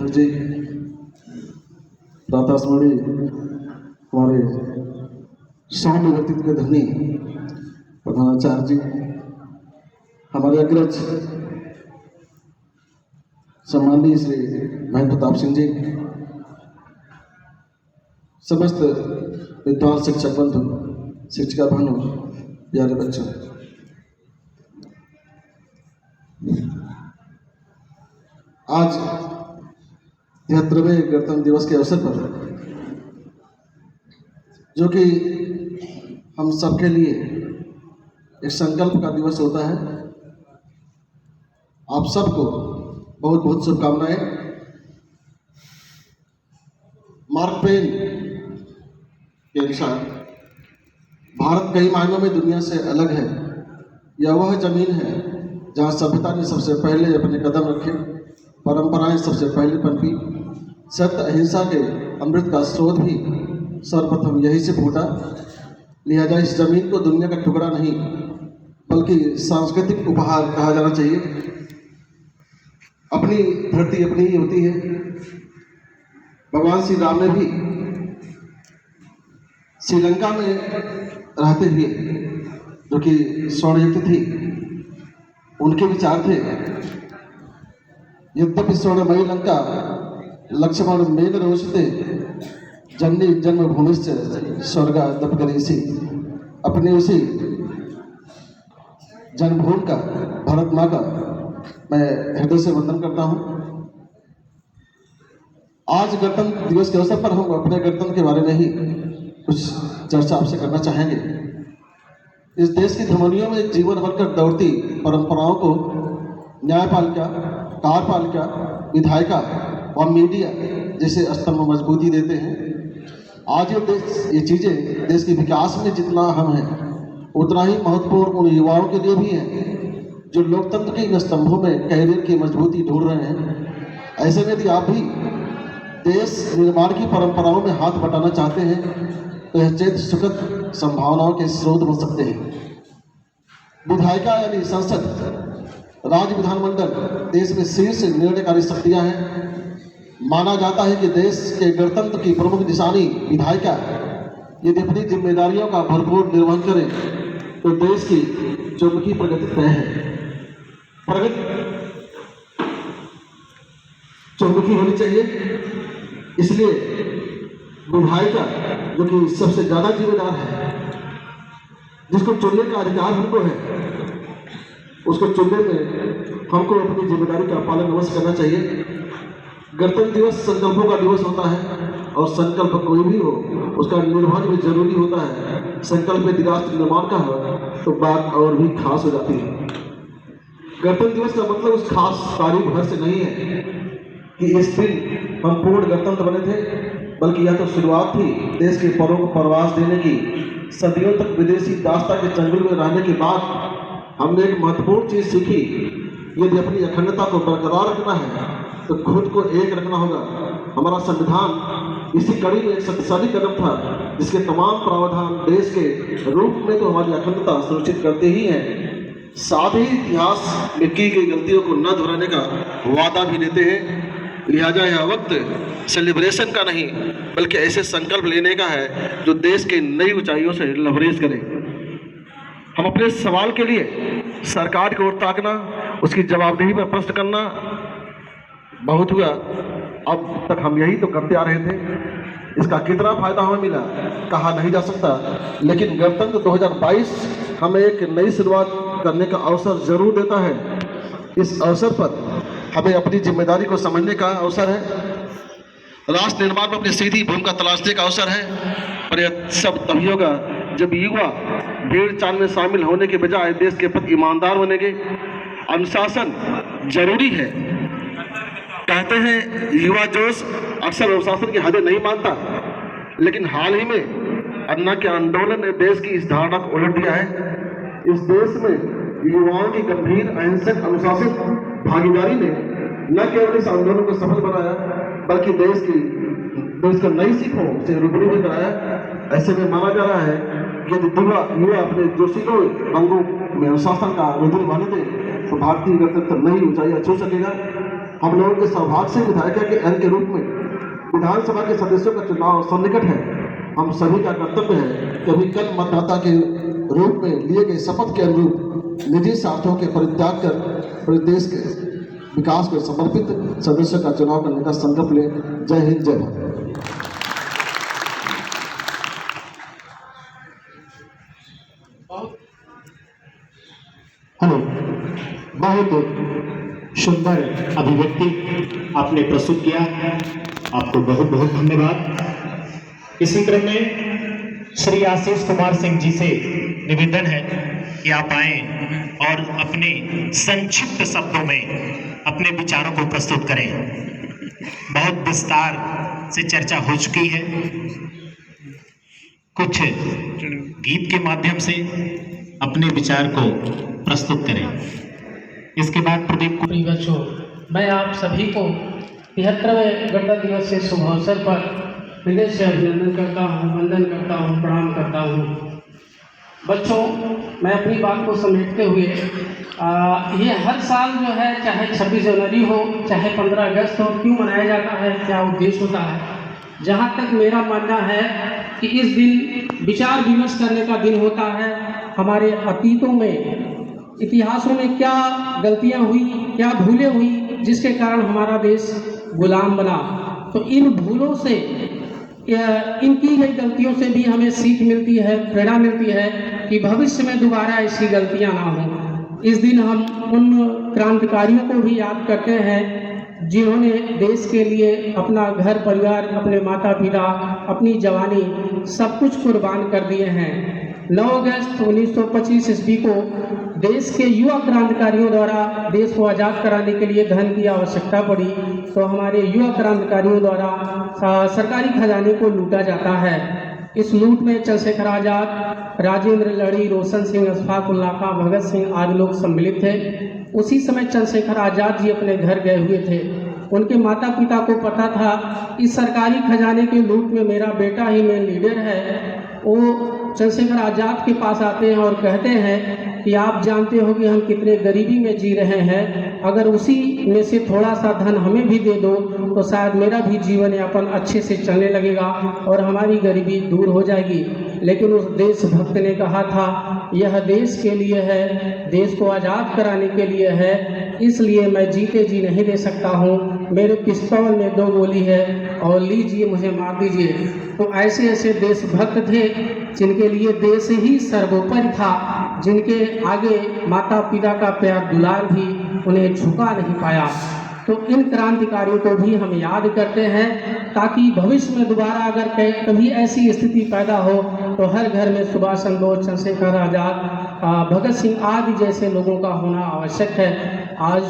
जी, प्रातः स्मरणीय हमारे सौम्य व्यक्तित्व के धनी प्रधानाचार्य जी, हमारे अग्रज सम्माननीय श्री महेंद्र प्रताप सिंह जी, समस्त विद्वान शिक्षक बंधु, शिक्षिका बहनों, प्यारे बच्चों, आज 73वें गणतंत्र दिवस के अवसर पर, जो कि हम सबके लिए एक संकल्प का दिवस होता है, आप सबको बहुत बहुत शुभकामनाएं। मार्क ट्वेन के अनुसार भारत कई मायनों में दुनिया से अलग है। यह वह जमीन है जहाँ सभ्यता ने सबसे पहले अपने कदम रखे, परंपराएं सबसे पहले पनपी, सत्य अहिंसा के अमृत का स्रोत भी सर्वप्रथम यहीं से फूटा। लिहाजा इस जमीन को दुनिया का टुकड़ा नहीं बल्कि सांस्कृतिक उपहार कहा जाना चाहिए। अपनी धरती अपनी ही होती है। भगवान श्री राम ने भी श्रीलंका में रहते हुए, जो कि स्वर्णयुक्त थी, उनके विचार थे, यद्यपि स्वर्णमयी लंका लक्ष्मण मेन रोचते जननी जन्मभूमिश्च स्वर्गादपगरीषि। अपने उसी जन्मभूमि का, भारत माँ का मैं हृदय से वंदन करता हूँ। आज गणतंत्र दिवस के अवसर पर हम अपने गणतंत्र के बारे में ही कुछ चर्चा आपसे करना चाहेंगे। इस देश की धमनियों में जीवन भर कर दौड़ती परंपराओं को न्यायपालिका, कार्यपालिका, विधायिका और मीडिया जैसे स्तंभ मजबूती देते हैं। आज ये चीज़ें देश के विकास में जितना अहम है, उतना ही महत्वपूर्ण उन युवाओं के लिए भी है जो लोकतंत्र के इन स्तंभों में कैरियर की मजबूती ढूंढ रहे हैं। ऐसे में यदि आप भी देश निर्माण की परंपराओं में हाथ बटाना चाहते हैं तो यह चेत सुखद संभावनाओं के स्रोत बन सकते हैं। विधायिका यानी संसद, राज्य विधानमंडल देश में शीर्ष निर्णयकारी शक्तियां हैं। माना जाता है कि देश के गणतंत्र की प्रमुख निशानी विधायिका यदि अपनी जिम्मेदारियों का भरपूर निर्वहन करे तो देश की चौमुखी प्रगति तय है। प्रगति चौमुखी होनी चाहिए, इसलिए विधायिका जो कि सबसे ज्यादा जिम्मेदार है, जिसको चुनने का अधिकार हमको है, उसको चुनने में हमको अपनी जिम्मेदारी का पालन अवश्य करना चाहिए। गणतंत्र दिवस संकल्पों का दिवस होता है और संकल्प कोई भी हो उसका निर्वहन भी जरूरी होता है। संकल्प यदि राष्ट्र निर्माण का हो तो बात और भी खास हो जाती है। गणतंत्र दिवस का मतलब उस खास तारीख भर से नहीं है कि इस दिन हम पूर्ण गणतंत्र बने थे, बल्कि यह तो शुरुआत थी देश के परों को परवास देने की। सदियों तक विदेशी दास्ता के चंगुल में रहने के बाद हमने एक महत्वपूर्ण चीज सीखी, यदि अपनी अखंडता को बरकरार रखना है तो खुद को एक रखना होगा। हमारा संविधान इसी कड़ी में एक शक्तिशाली कदम था, जिसके तमाम प्रावधान देश के रूप में तो हमारी अखंडता सुनिश्चित करते ही हैं, साथ ही इतिहास में की गई गलतियों को न दोहराने का वादा भी देते हैं। लिहाजा यह वक्त सेलिब्रेशन का नहीं बल्कि ऐसे संकल्प लेने का है जो देश के नई ऊंचाइयों से लबरेज करें। हम अपने सवाल के लिए सरकार की ओर ताकना, उसकी जवाबदेही पर प्रश्न करना बहुत हुआ। अब तक हम यही तो करते आ रहे थे। इसका कितना फायदा हमें मिला कहा नहीं जा सकता, लेकिन गणतंत्र 2022 हमें एक नई शुरुआत करने का अवसर जरूर देता है। इस अवसर पर हमें अपनी जिम्मेदारी को समझने का अवसर है, राष्ट्र निर्माण में अपनी सीधी भूमिका तलाशने का अवसर है। पर यह सब तभी होगा जब युवा भीड़ चाल में शामिल होने के बजाय देश के प्रति ईमानदार बनेंगे। अनुशासन जरूरी है। कहते हैं युवा जोश अक्सर अनुशासन की हदें नहीं मानता, लेकिन हाल ही में अन्ना के आंदोलन ने देश की इस धारणा को उलट दिया है। इस देश में युवाओं की गंभीर अहिंसक अनुशासित भागीदारी ने न केवल इस आंदोलन को सफल बनाया बल्कि देश को नई सीखों से रूबरू भी कराया। ऐसे में माना जा रहा है कि यदि युवा अपने जोशीले रंगों में अनुशासन का रुधिर बहने दे तो भारतीय गणतंत्र नई ऊंचाइयां छू सकेगा। हम लोगों के सौभाग्य से विधायिका के अंग के रूप में विधानसभा के सदस्यों का चुनाव सन्निकट है। हम सभी का कर्तव्य है कि अभी कल मतदाता के रूप में लिए गए शपथ के अनुरूप निजी स्वार्थों के परित्याग कर पूरे देश के विकास को समर्पित सदस्यों का चुनाव करने का संकल्प लें। जय हिंद, जय भारत। हेलो, बहुत सुंदर अभिव्यक्ति आपने प्रस्तुत किया, आपको बहुत बहुत धन्यवाद। इसी क्रम में श्री आशीष कुमार सिंह जी से निवेदन है कि आप आए और अपने संक्षिप्त शब्दों में अपने विचारों को प्रस्तुत करें। बहुत विस्तार से चर्चा हो चुकी है, कुछ गीत के माध्यम से अपने विचार को प्रस्तुत करें। इसके बाद प्रदीप को। बच्चों, मैं आप सभी को 73वें गणतंत्र दिवस के शुभ अवसर पर हृदय से अभिनंदन करता हूँ, वंदन करता हूँ, प्रणाम करता हूँ। बच्चों, मैं अपनी बात को समेटते हुए ये हर साल जो है, चाहे 26 जनवरी हो, चाहे 15 अगस्त हो, क्यों मनाया जाता है, क्या उद्देश्य होता है। जहाँ तक मेरा मानना है कि इस दिन विचार विमर्श करने का दिन होता है। हमारे अतीतों में, इतिहासों में क्या गलतियां हुई, क्या भूलें हुई, जिसके कारण हमारा देश गुलाम बना। तो इन भूलों से, इन की गई गलतियों से भी हमें सीख मिलती है, प्रेरणा मिलती है कि भविष्य में दोबारा ऐसी गलतियां ना हों। इस दिन हम उन क्रांतिकारियों को भी याद करते हैं जिन्होंने देश के लिए अपना घर परिवार, अपने माता पिता, अपनी जवानी सब कुछ कुर्बान कर दिए हैं। 9 अगस्त 1925 ईस्वी को देश के युवा क्रांतिकारियों द्वारा देश को आज़ाद कराने के लिए धन की आवश्यकता पड़ी, तो हमारे युवा क्रांतिकारियों द्वारा सरकारी खजाने को लूटा जाता है। इस लूट में चंद्रशेखर आज़ाद, राजेंद्र लड़ी, रोशन सिंह, अशफाक उल्लाह खां, भगत सिंह आदि लोग सम्मिलित थे। उसी समय चंद्रशेखर आज़ाद जी अपने घर गए हुए थे। उनके माता पिता को पता था इस सरकारी खजाने के लूट में मेरा बेटा ही मेन लीडर है। वो चंद्रशेखर आज़ाद के पास आते हैं और कहते हैं कि आप जानते हो कि हम कितने गरीबी में जी रहे हैं, अगर उसी में से थोड़ा सा धन हमें भी दे दो तो शायद मेरा भी जीवन यापन अच्छे से चलने लगेगा और हमारी गरीबी दूर हो जाएगी। लेकिन उस देशभक्त ने कहा था, यह देश के लिए है, देश को आज़ाद कराने के लिए है, इसलिए मैं जीते जी नहीं दे सकता हूँ। मेरे पिस्तौल में 2 गोली है और लीजिए, मुझे मार दीजिए। तो ऐसे ऐसे देशभक्त थे जिनके लिए देश ही सर्वोपरि था, जिनके आगे माता पिता का प्यार दुलार भी उन्हें झुका नहीं पाया। तो इन क्रांतिकारियों को भी हम याद करते हैं ताकि भविष्य में दोबारा अगर कभी ऐसी स्थिति पैदा हो तो हर घर में सुभाष चंद्र बोस, चंद्रशेखर आज़ाद, भगत सिंह आदि जैसे लोगों का होना आवश्यक है। आज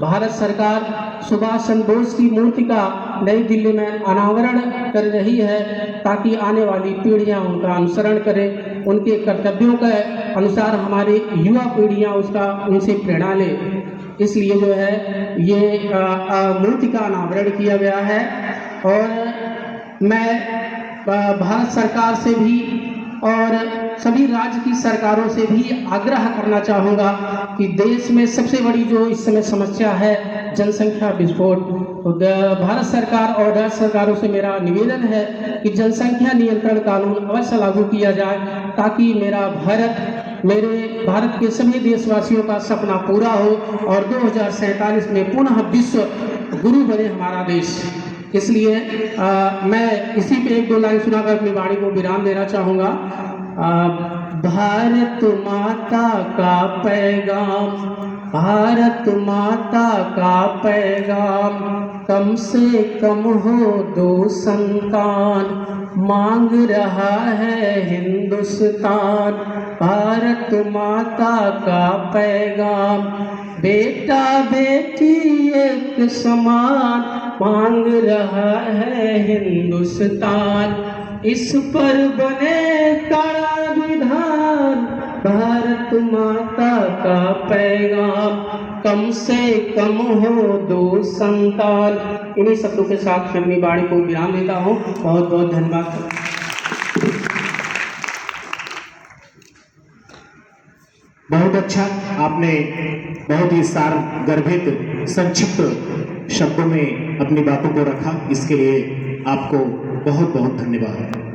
भारत सरकार सुभाष चंद्र बोस की मूर्ति का नई दिल्ली में अनावरण कर रही है ताकि आने वाली पीढ़ियां उनका अनुसरण करें, उनके कर्तव्यों के अनुसार हमारी युवा पीढ़ियां उनसे प्रेरणा ले। इसलिए जो है ये मूर्ति का अनावरण किया गया है। और मैं भारत सरकार से भी और सभी राज्य की सरकारों से भी आग्रह करना चाहूँगा कि देश में सबसे बड़ी जो इस समय समस्या है जनसंख्या विस्फोट, तो भारत सरकार और राज्य सरकारों से मेरा निवेदन है कि जनसंख्या नियंत्रण कानून अवश्य लागू किया जाए ताकि मेरे भारत के सभी देशवासियों का सपना पूरा हो और 2047 में पुनः विश्व गुरु बने हमारा देश। इसलिए मैं इसी पे 1-2 लाइन सुनाकर अपनी वाणी को विराम देना चाहूँगा। भारत माता का पैगाम, भारत माता का पैगाम, कम से कम हो 2 संतान मांग रहा है हिंदुस्तान। भारत माता का पैगाम, बेटा बेटी एक समान मांग रहा है हिंदुस्तान। इस पर बने कड़ा विधान, भारत माता का पैगाम, कम से कम हो 2 संतान। इन्हीं शब्दों के साथ मैं अपनी वाणी को विराम देता हूँ। बहुत बहुत धन्यवाद। बहुत अच्छा, आपने बहुत ही सार गर्भित संक्षिप्त शब्दों में अपनी बातों को रखा, इसके लिए आपको बहुत बहुत धन्यवाद।